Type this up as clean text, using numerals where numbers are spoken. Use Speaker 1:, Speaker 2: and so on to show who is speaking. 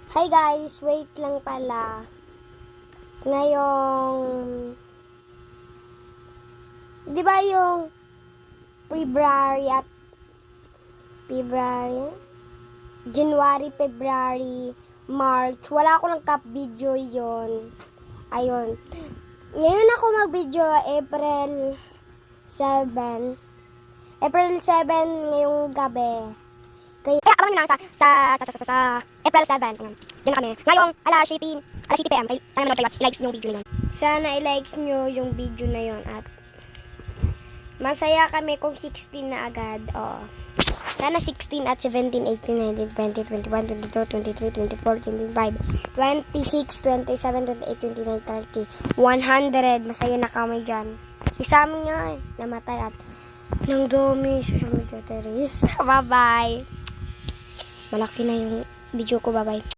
Speaker 1: Hi guys, wait lang pala. Ngayong, di ba yung February at January, February, March, wala ako nag-cap video yon. Ayun. Ngayon ako mag-video April 7. April 7 ngayong gabi. Kaya abangan nyo lang sa April 7. Ayan. Diyan na kami. Ngayong alas 7 PM. Sana manood kayo. I-likes nyo yung video na yun. Sana i-likes nyo yung video na yun. At masaya kami kung 16 na agad. Oo. Sana 16 at 17, 18, 19, 20, 21, 22, 23, 24, 25, 26, 27, 28, 29, 30, 100. Masaya na kami dyan. Si Sammy nga namatay at nang dumi social media terrorist. Bye-bye. Malaki na yung video ko. Bye-bye.